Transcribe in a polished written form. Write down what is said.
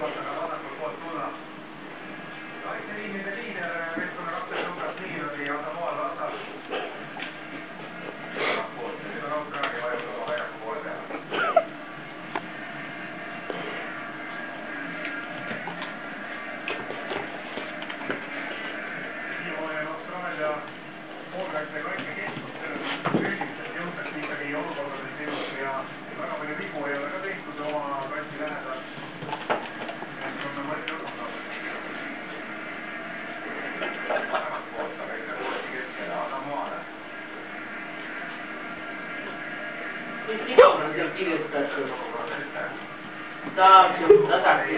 poolt, aga vasakul poolt tulla. Kaitseliinide liider, meeskonna kapten Lukas Niir oli Asamoah vastas. Poolt ja nüüd on Austraalia vajub oma väljaku poole peale. Siiamaani on Austraalia poolkaitse kaitsekeskus selles füüsiliselt jõutakse ikkagi olukordades ilus ja väga palju vigu ei ole ka tehtud oma kassi lähedal. Meeskonna mõtti õppusab. Paremalt poolt, aga ikka uuesti keskele Asamoah'le. Mis sigu on seal kirjutatud? Saab ju tasakil.